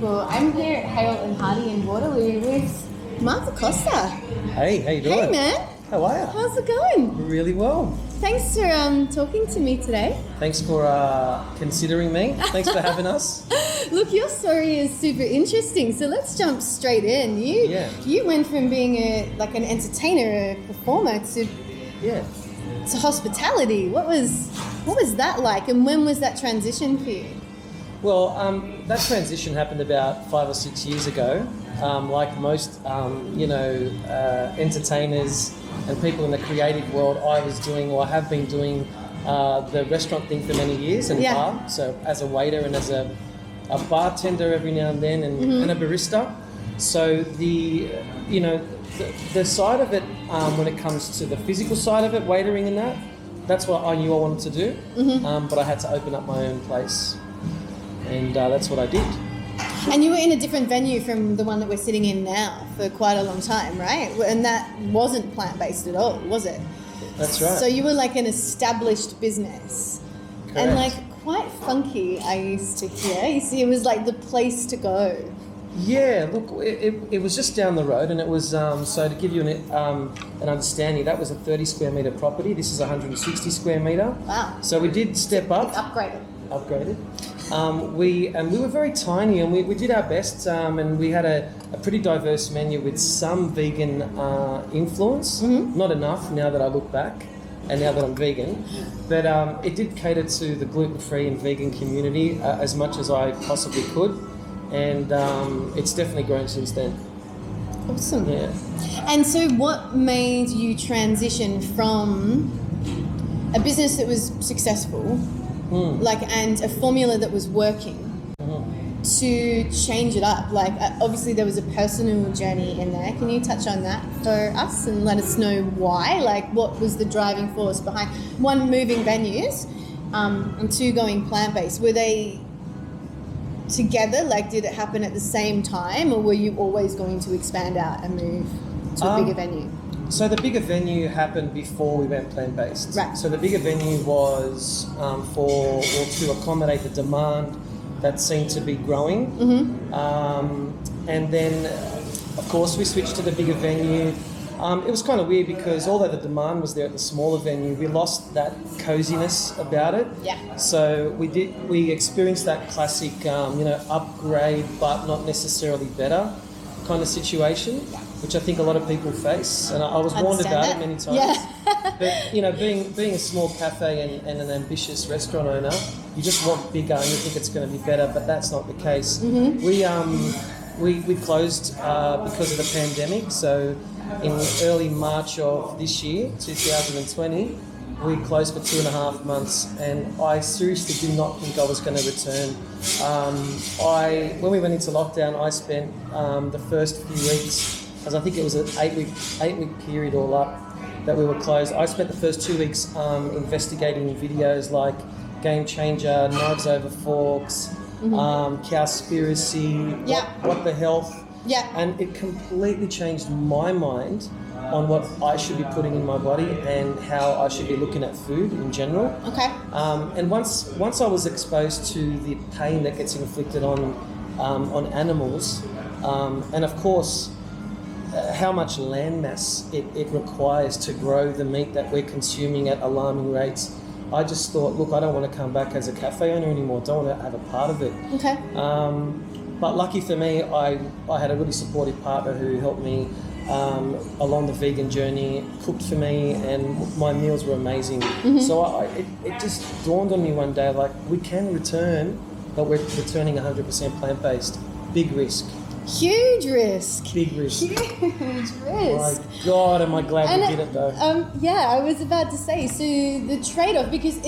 Well, I'm here at Hale and Hearty in Waterloo with Martha Costa. Hey, how you doing? Hey, man. How are you? How's it going? Really well. Thanks for talking to me today. Thanks for considering me. Thanks for having us. Look, your story is super interesting, so let's jump straight in. You went from being an entertainer, a performer, to hospitality. What was that like, and when was that transition for you? Well, that transition happened about 5 or 6 years ago. Like most, entertainers and people in the creative world, I was doing, or I have been doing, the restaurant thing for many years and bar. So as a waiter and as a bartender every now and then, and a barista. So the side of it, when it comes to the physical side of it, waitering and that's what I knew I wanted to do. But I had to open up my own place, and that's what I did. And you were in a different venue from the one that we're sitting in now for quite a long time, right? And that wasn't plant-based at all, was it? That's right. So you were like an established business. Correct. And like quite funky, I used to hear. You see, it was like the place to go. Yeah, look, it was just down the road, and it was, so to give you an understanding, that was a 30 square metre property. This is 160 square metre. Wow. So we did step up. It's upgraded. We were very tiny, and we did our best, and we had a pretty diverse menu with some vegan influence. Not enough now that I look back and now that I'm vegan, but it did cater to the gluten-free and vegan community as much as I possibly could, and it's definitely grown since then. Awesome. Yeah. And so what made you transition from a business that was successful and a formula that was working to change it up? Like, obviously there was a personal journey in there. Can you touch on that for us and let us know why? Like, what was the driving force behind, one, moving venues, and two, going plant-based? Were they together? Like, did it happen at the same time, or were you always going to expand out and move to a bigger venue? So the bigger venue happened before we went plant-based. Right. So the bigger venue was to accommodate the demand that seemed to be growing. And then, of course, we switched to the bigger venue. It was kind of weird because although the demand was there at the smaller venue, we lost that coziness about it. Yeah. So we experienced that classic, upgrade but not necessarily better kind of situation, which I think a lot of people face, and I was warned about it many times. Yeah. But being a small cafe and an ambitious restaurant owner, you just want bigger and you think it's going to be better, but that's not the case. We closed because of the pandemic. So in early March of this year, 2020, we closed for 2.5 months, and I seriously did not think I was going to return. When we went into lockdown, I spent the first few weeks, as I think it was an 8-week period all up that we were closed. I spent the first 2 weeks investigating videos like Game Changer, Knives Over Forks, Cowspiracy, What the Health. Yeah. And it completely changed my mind on what I should be putting in my body and how I should be looking at food in general. Okay. And once I was exposed to the pain that gets inflicted on animals, and of course, how much land mass it requires to grow the meat that we're consuming at alarming rates, I just thought, look, I don't want to come back as a cafe owner anymore. Don't want to have a part of it. Okay. But lucky for me, I had a really supportive partner who helped me along the vegan journey, cooked for me, and my meals were amazing. So it just dawned on me one day, like, we can return, but we're returning 100% plant-based. Big risk. Huge risk. Big risk. Huge risk. My God, am I glad we did it though. I was about to say, so the trade-off, because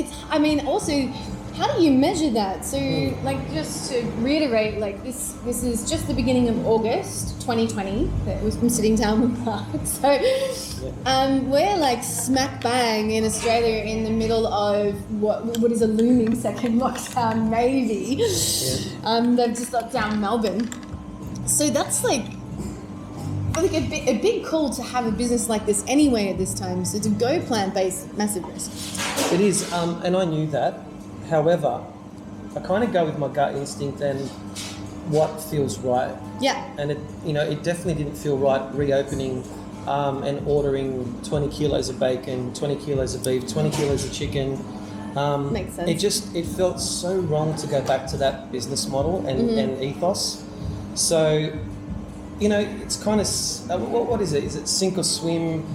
also, how do you measure that? So, just to reiterate, this is just the beginning of August 2020 that I'm sitting down with Mark. So, we're smack bang in Australia in the middle of what is a looming second lockdown, maybe. Yeah. They've just locked down Melbourne. So that's a big call to have a business like this anyway at this time. So to go plant-based, massive risk. It is, and I knew that. However, I kind of go with my gut instinct, and what feels right. Yeah. And it definitely didn't feel right reopening and ordering 20 kilos of bacon, 20 kilos of beef, 20 kilos of chicken. Makes sense. It felt so wrong to go back to that business model and ethos. So, it's kind of, what is it? Is it sink or swim?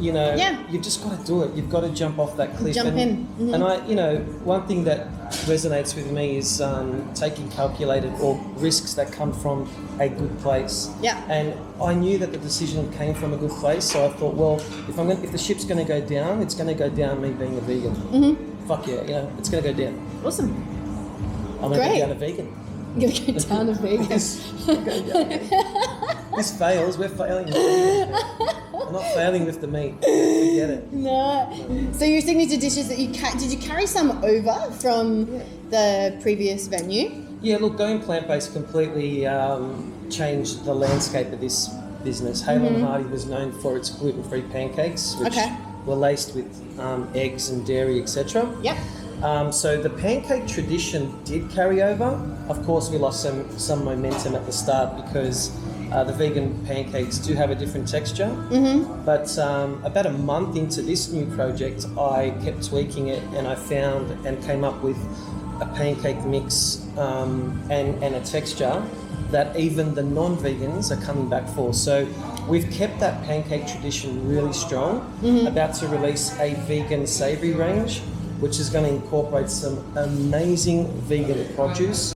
You've just got to do it. You've got to jump off that cliff. Jump in. Mm-hmm. And one thing that resonates with me is taking calculated or risks that come from a good place. Yeah. And I knew that the decision came from a good place, so I thought, well, if the ship's going to go down, it's going to go down me being a vegan. Mm-hmm. Fuck yeah, it's going to go down. Awesome. I'm going to go down a vegan. You're going to go down a vegan. This fails, we're failing. I'm not failing with the meat. Forget it. No. So your signature dishes that did you carry some over from the previous venue? Yeah, look, going plant-based completely changed the landscape of this business. Hale and Hearty was known for its gluten-free pancakes, which were laced with eggs and dairy, etc. Yep. So the pancake tradition did carry over. Of course, we lost some momentum at the start because the vegan pancakes do have a different texture. Mm-hmm. But about a month into this new project, I kept tweaking it, and I found and came up with a pancake mix and a texture that even the non-vegans are coming back for. So we've kept that pancake tradition really strong. Mm-hmm. About to release a vegan savoury range, which is going to incorporate some amazing vegan produce,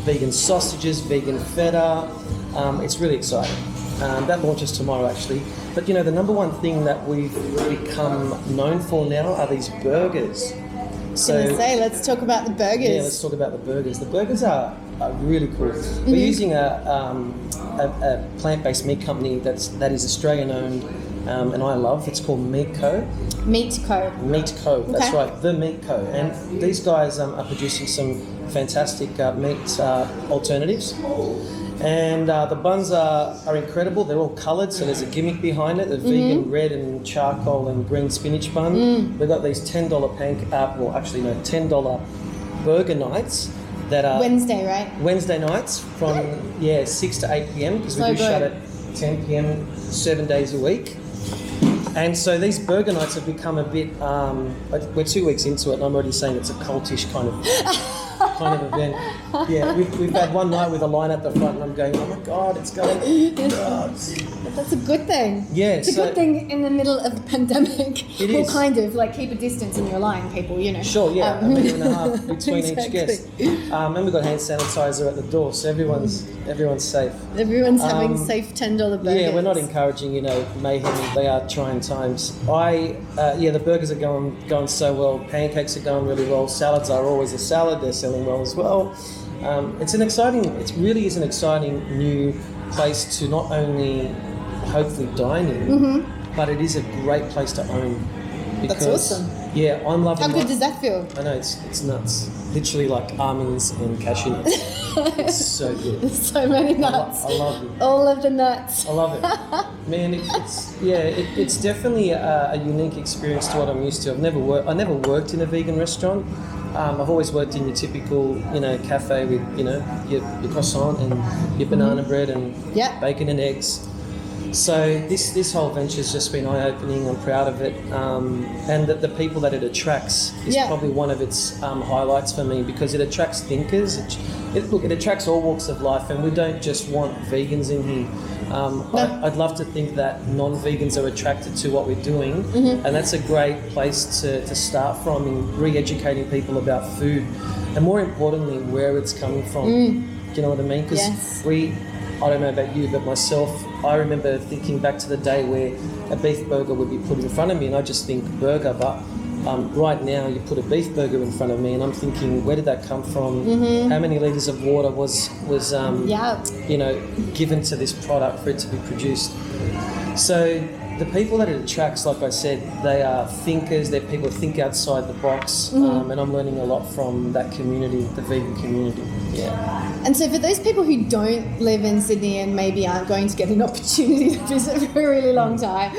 vegan sausages, vegan feta. It's really exciting. That launches tomorrow, actually. But the number one thing that we've become known for now are these burgers. Let's talk about the burgers. Yeah, let's talk about the burgers. The burgers are really cool. Mm-hmm. We're using a plant-based meat company that is Australian-owned, and I love. It's called Meat Co. Meat Co. Meat Co. That's right, the Meat Co. And these guys are producing some fantastic meat alternatives. And the buns are incredible. They're all coloured, so there's a gimmick behind it. The vegan red and charcoal and green spinach bun. We've got these $10 $10 burger nights that are Wednesday, right? Wednesday nights from 6 to 8 p.m. because we do shut at 10 p.m. 7 days a week. And so these burger nights have become a bit. We're 2 weeks into it, and I'm already saying it's a cultish kind of event. Yeah, we've had one night with a line at the front, and I'm going, oh my god, it's going nuts. But that's a good thing. Yeah, it's a good thing in the middle of the pandemic. It is. Kind of like keep a distance in your line, people. Sure, yeah, a metre and a half between each guest. And we've got hand sanitizer at the door, so everyone's safe. Everyone's having safe $10 burgers. Yeah, we're not encouraging mayhem. They are trying times. The burgers are going so well. Pancakes are going really well. Salads are always a salad. They're selling well as well. It really is an exciting new place to not only hopefully dine in, but it is a great place to own. That's awesome. Yeah, I'm loving it. How good does that feel? I know, it's nuts. Literally like almonds and cashew nuts. It's so good. There's so many nuts. I love it. All of the nuts. I love it. Man, it's definitely a unique experience to what I'm used to. I never worked in a vegan restaurant. I've always worked in your typical, cafe with, your croissant and your banana bread and bacon and eggs. So this whole venture's just been eye-opening. I'm proud of it, and the people that it attracts is probably one of its highlights for me, because it attracts thinkers. It attracts all walks of life, and we don't just want vegans in here. I'd love to think that non-vegans are attracted to what we're doing, and that's a great place to start from in re-educating people about food, and more importantly, where it's coming from. Do you know what I mean? Because I don't know about you, but myself, I remember thinking back to the day where a beef burger would be put in front of me, and I just think burger, but right now you put a beef burger in front of me and I'm thinking, where did that come from? How many litres of water was given to this product for it to be produced? So the people that it attracts, like I said, they are thinkers, they're people who think outside the box, and I'm learning a lot from that community, the vegan community. Yeah. And so for those people who don't live in Sydney and maybe aren't going to get an opportunity to visit for a really long time,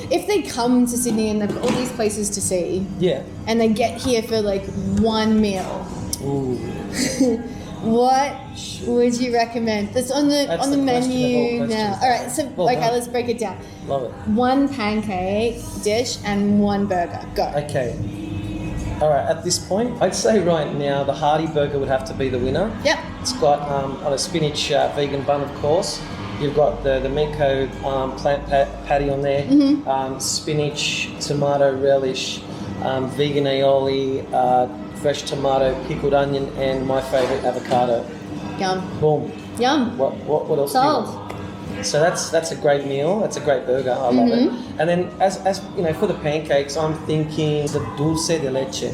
if they come to Sydney and they've got all these places to see, and they get here for like one meal, What would you recommend? That's on the menu now. All right, so let's break it down. Love it. 1 pancake dish and 1 burger. Go. Okay. All right, at this point, I'd say right now the Hearty burger would have to be the winner. Yep. It's got on a spinach vegan bun, of course. You've got the Miko plant patty on there, spinach, tomato relish, vegan aioli, fresh tomato, pickled onion, and my favourite, avocado. Yum. Boom. Yum. What else Sold. do you want? So that's a great meal. That's a great burger. I love it. And then as you know, for the pancakes, I'm thinking the dulce de leche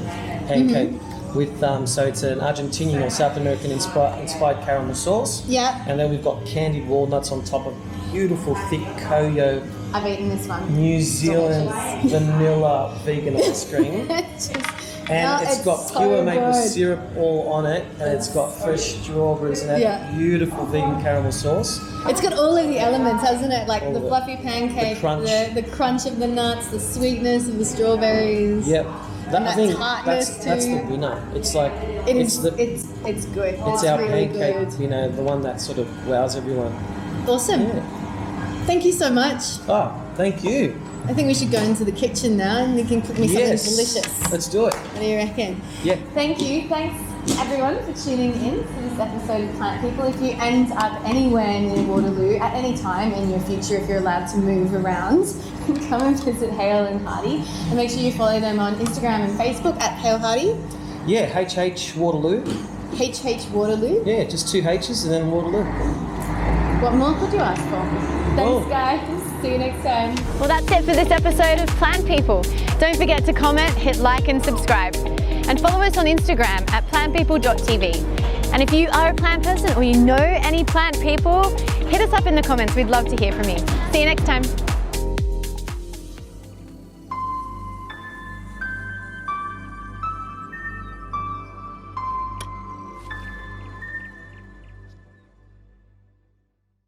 pancake with so it's an Argentinian or South American inspired caramel sauce. Yeah. And then we've got candied walnuts on top of beautiful thick Koyo I've eaten this one. New Zealand vanilla vegan ice cream. And it's got so pure maple good. syrup all on it, and it's got fresh strawberries and that beautiful vegan caramel sauce. It's got all of the elements, hasn't it? Like All the of it. fluffy pancake, The crunch. of the nuts, the sweetness of the strawberries. Yep. And I think tartness that's the too. winner. It's like It's the good. it's our really pancake, good. you know, the one that sort of wows everyone. Awesome. Yeah. Thank you so much. Oh, thank you. I think we should go into the kitchen now and you can cook me something delicious. Let's do it. What do you reckon? Yeah. Thanks everyone for tuning in to this episode of Plant People. If you end up anywhere near Waterloo at any time in your future, if you're allowed to move around, come and visit Hale and Hearty, and make sure you follow them on Instagram and Facebook at Hale Hearty. Yeah, HH Waterloo. HH Waterloo. Yeah, just 2 H's and then Waterloo. What more could you ask for? Thanks, guys. See you next time. Well, that's it for this episode of Plant People. Don't forget to comment, hit like and subscribe. And follow us on Instagram at plantpeople.tv. And if you are a plant person or you know any plant people, hit us up in the comments. We'd love to hear from you. See you next time.